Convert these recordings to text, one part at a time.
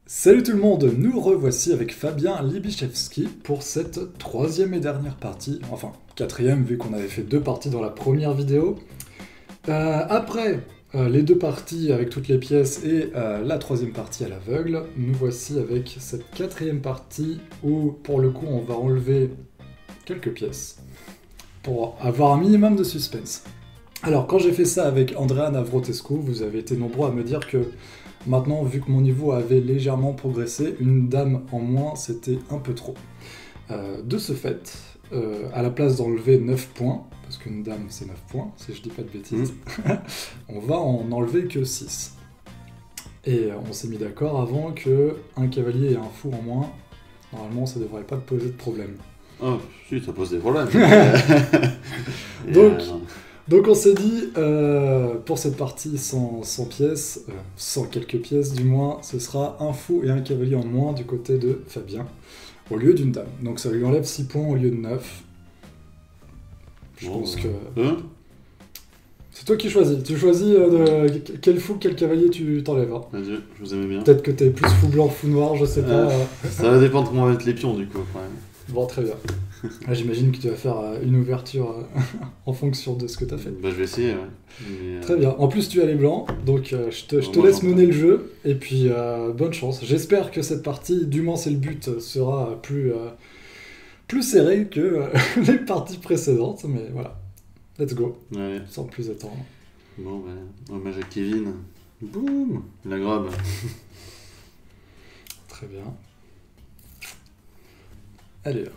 Salut tout le monde, nous revoici avec Fabien Libiszewski pour cette troisième et dernière partie, enfin quatrième vu qu'on avait fait deux parties dans la première vidéo. Après les deux parties avec toutes les pièces et la troisième partie à l'aveugle, nous voici avec cette quatrième partie où pour le coup on va enlever quelques pièces pour avoir un minimum de suspense. Alors quand j'ai fait ça avec Andrea Navrotescu, vous avez été nombreux à me dire que maintenant, vu que mon niveau avait légèrement progressé, une dame en moins, c'était un peu trop. De ce fait, à la place d'enlever 9 points, parce qu'une dame c'est 9 points, si je dis pas de bêtises, on va en enlever que 6. Et on s'est mis d'accord avant que un cavalier et un fou en moins, normalement ça devrait pas te poser de problème. Oh, si, ça pose des problèmes. Donc, Donc on s'est dit, pour cette partie sans pièces, sans quelques pièces du moins, ce sera un fou et un cavalier en moins du côté de Fabien, au lieu d'une dame. Donc ça lui enlève 6 points au lieu de 9. Je pense que... C'est toi qui choisis. Tu choisis quel fou, quel cavalier tu t'enlèves. Hein. Adieu, je vous aimais bien. Peut-être que t'es plus fou blanc, fou noir, je sais pas. Ça va dépendre comment vont être les pions du coup. Quand même. Bon, très bien. Là, j'imagine que tu vas faire une ouverture en fonction de ce que tu as fait. Bah, je vais essayer, ouais. Mais, Très bien. En plus, tu as les blancs, donc je te laisse mener le jeu. Et puis, bonne chance. J'espère que cette partie, du moins c'est le but, sera plus serrée que les parties précédentes. Mais voilà, let's go. Ouais. Sans plus attendre. Bon, bah, hommage à Kevin. Boum, la grabe. Très bien. Allez là.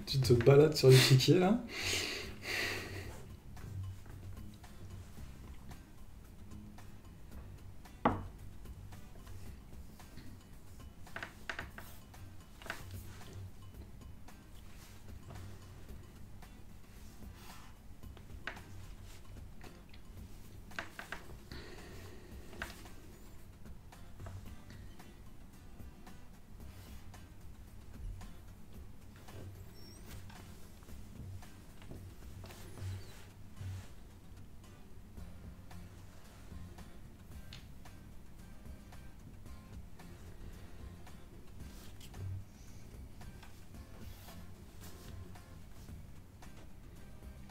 Tu te balades sur l'échiquier là.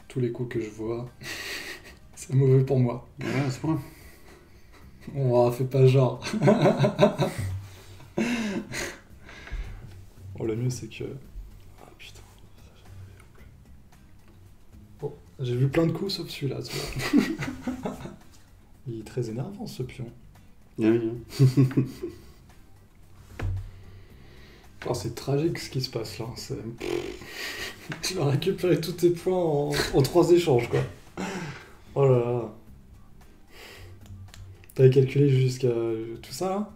Tous les coups que je vois, c'est mauvais pour moi. Ouais, c'est bon. On fait pas genre. Bon, le mieux c'est que... Ah putain. Bon, j'ai vu plein de coups sauf celui-là, tu vois. Il est très énervant ce pion. Oui. Oh, c'est tragique ce qui se passe là. Tu vas récupérer tous tes points en 3 échanges quoi. Oh là là. T'avais calculé jusqu'à tout ça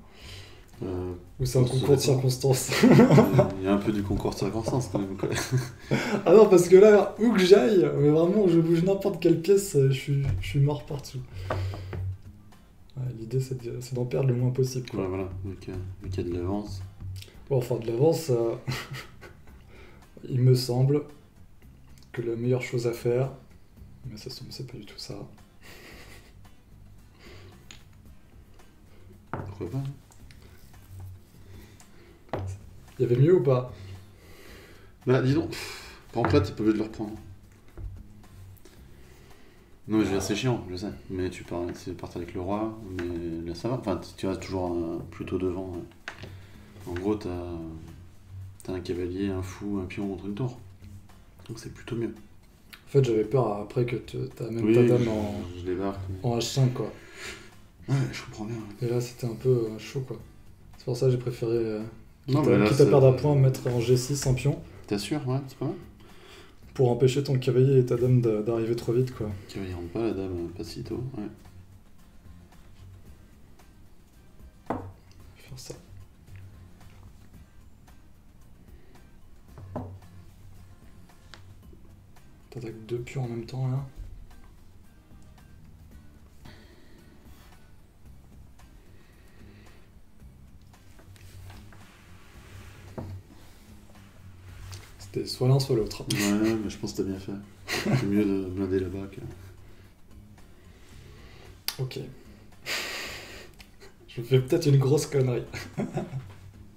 là ou c'est un concours de circonstances? Il y a un peu du concours de circonstances quand même. Quoi. Ah non, parce que là, où que j'aille, mais vraiment, je bouge n'importe quelle pièce, je suis mort partout. Ouais, l'idée, c'est d'en perdre le moins possible. Quoi. Ouais, voilà, donc il y a de l'avance. Bon, enfin, de l'avance, il me semble que la meilleure chose à faire, mais ça se tombe, c'est pas du tout ça. Pourquoi pas? Il y avait mieux ou pas? Bah, dis donc. Par contre, là, t'es pas obligé de le reprendre. Non, mais c'est chiant, je sais. Mais tu pars, c'est partir avec le roi, mais là ça va. Enfin, tu restes toujours plutôt devant. Ouais. En gros, t'as un cavalier, un fou, un pion contre une tour. Donc c'est plutôt mieux. En fait, j'avais peur après que t'as même Oui, ta que dame je débarque. en H5, quoi. Ouais, je comprends bien. Ouais. Et là, c'était un peu chaud, quoi. C'est pour ça que j'ai préféré, Non, mais là, quitte à perdre un point, mettre en G6 un pion t'es sûr, ouais, c'est pas mal. pour empêcher ton cavalier et ta dame d'arriver trop vite, quoi. Cavalier rentre pas, la dame pas si tôt. Ouais. Faire ça. T'attaques deux pions en même temps, là. C'était soit l'un, soit l'autre. Ouais, mais je pense que t'as bien fait. C'est mieux de blinder là-bas que. Ok. Je fais peut-être une grosse connerie.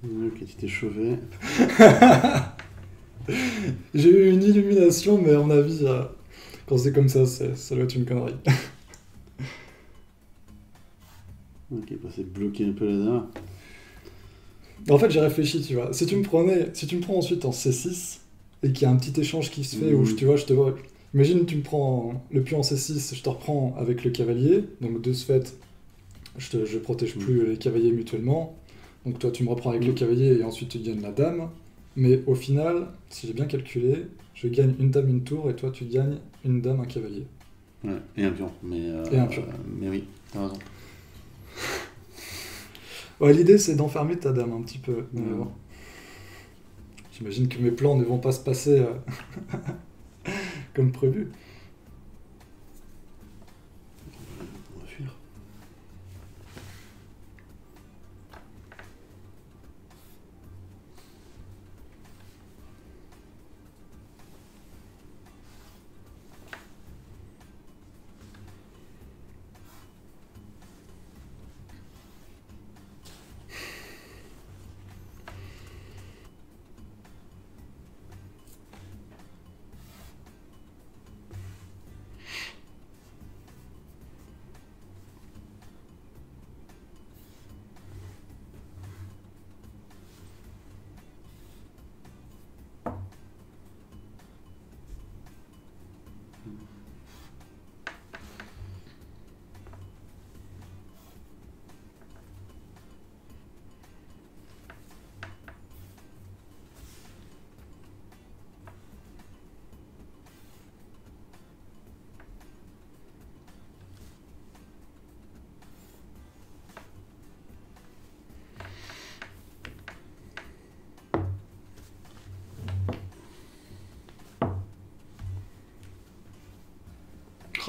Ok, tu t'es chauvé. J'ai eu une illumination, mais à mon avis, quand c'est comme ça doit être une connerie. Ok, bah c'est de bloquer un peu la dame. En fait, j'ai réfléchi, tu vois. Si tu me prends ensuite en C6 et qu'il y a un petit échange qui se fait où je te vois. Imagine, tu me prends le pion en C6, je te reprends avec le cavalier, donc de ce fait, je protège plus les cavaliers mutuellement. Donc toi, tu me reprends avec le cavalier et ensuite tu gagnes la dame. Mais au final, si j'ai bien calculé, je gagne une dame, une tour et toi, tu gagnes une dame, un cavalier. Ouais, et un pion. Et un pion. Mais oui, t'as raison. Ouais, l'idée, c'est d'enfermer ta dame un petit peu. Bon. J'imagine que mes plans ne vont pas se passer comme prévu. On va fuir.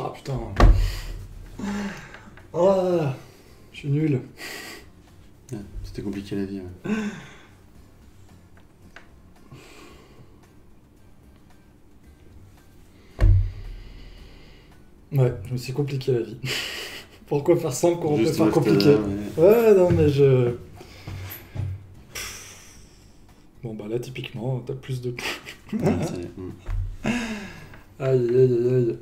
Ah putain. Ah, je suis nul. Ouais, c'était compliqué la vie. Ouais. Ouais, je me suis compliqué la vie. Pourquoi faire simple quand on peut Juste faire reste compliqué? là, mais... Ouais, non, mais je. Bon, bah là, typiquement, t'as plus de. Ouais, Aïe, aïe, aïe, aïe.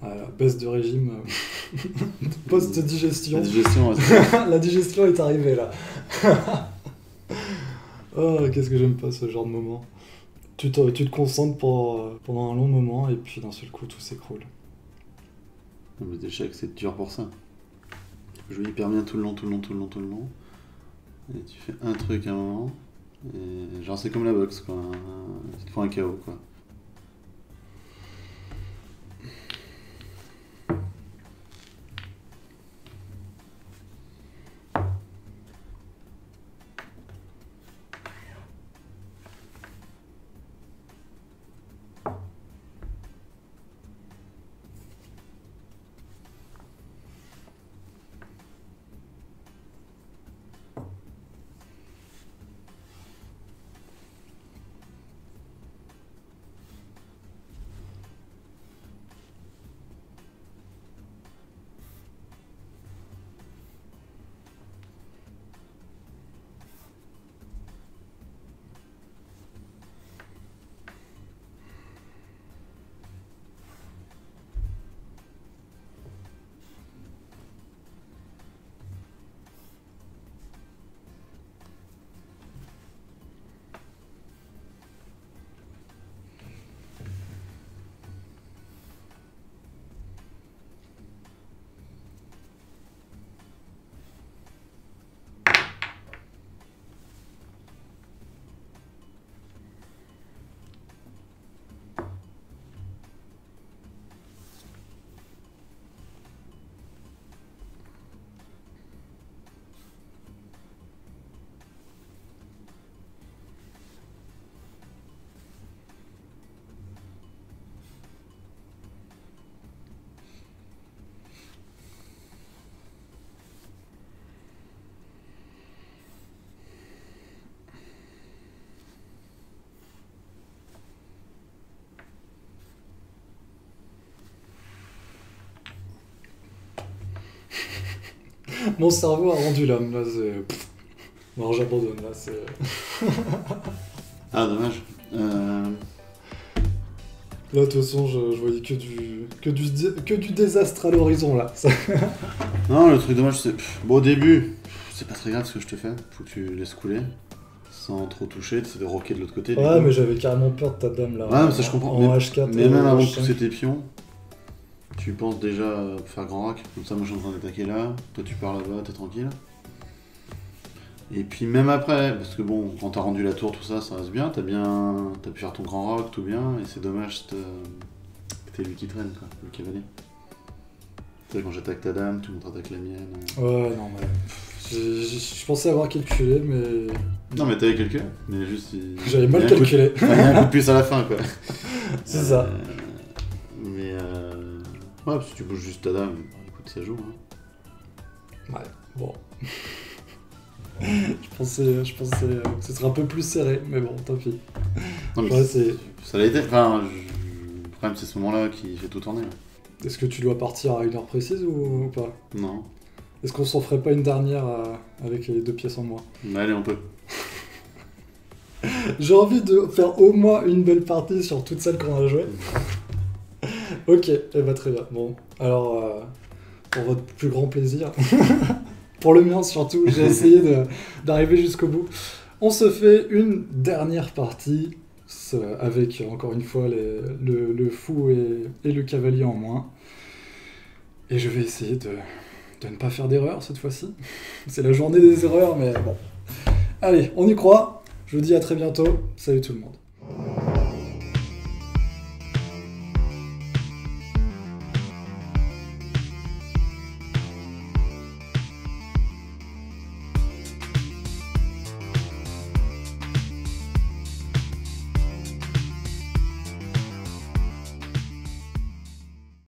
Voilà, baisse de régime. Post-digestion. La digestion, ouais, La digestion est arrivée là. Oh, qu'est-ce que j'aime pas ce genre de moment. Tu te concentres pendant un long moment et puis d'un seul coup tout s'écroule. Les échecs, c'est dur pour ça. Tu joues hyper bien tout le long. Et tu fais un truc à un moment. Et genre, c'est comme la boxe, quoi. Il te faut un KO, quoi. Mon cerveau a rendu l'âme, là, c'est... Non, j'abandonne, là, c'est... Ah, dommage. Là, de toute façon, je voyais que du désastre à l'horizon, là. Non, le truc dommage, c'est... Bon, au début, c'est pas très grave ce que je te fais. Faut que tu laisses couler. Sans trop toucher, tu essaies de rocker de l'autre côté. Ouais, mais j'avais carrément peur de ta dame, là. Ouais, mais ça, je comprends. En H4. Mais même avant de H5. pousser tes pions, tu penses déjà faire grand rack. Comme ça, moi, je suis en train d'attaquer là. Toi, tu pars là-bas, t'es tranquille. Et puis même après, parce que bon, quand t'as rendu la tour, tout ça, ça reste bien. T'as pu faire ton grand rock, tout bien. Et c'est dommage que t'es lui qui traîne, quoi, le cavalier. Tu sais, quand j'attaque ta dame, tout le monde attaque la mienne. Ouais, non, mais... Je pensais avoir calculé, mais... Non, mais t'avais calculé. Mais juste... J'avais mal calculé. Il y a un coup de plus à la fin, quoi. C'est ça. Mais ouais, si tu bouges juste ta dame, écoute, ça joue. Hein. Ouais, bon. je pensais que ce serait un peu plus serré, mais bon, tant pis. Non, mais Ouais, c'est... ça l'a été. Enfin, le problème, c'est ce moment-là qui fait tout tourner. Ouais. Est-ce que tu dois partir à une heure précise ou pas? Non. Est-ce qu'on s'en ferait pas une dernière avec les 2 pièces en moins? Mais allez, on peut. J'ai envie de faire au moins une belle partie sur toutes celles qu'on a jouées. Ok, et bah très bien. Bon, alors, pour votre plus grand plaisir, pour le mien surtout, j'ai essayé d'arriver jusqu'au bout. On se fait une dernière partie avec, encore une fois, le fou et le cavalier en moins. Et je vais essayer de ne pas faire d'erreur cette fois-ci. C'est la journée des erreurs, mais bon. Allez, on y croit. Je vous dis à très bientôt. Salut tout le monde.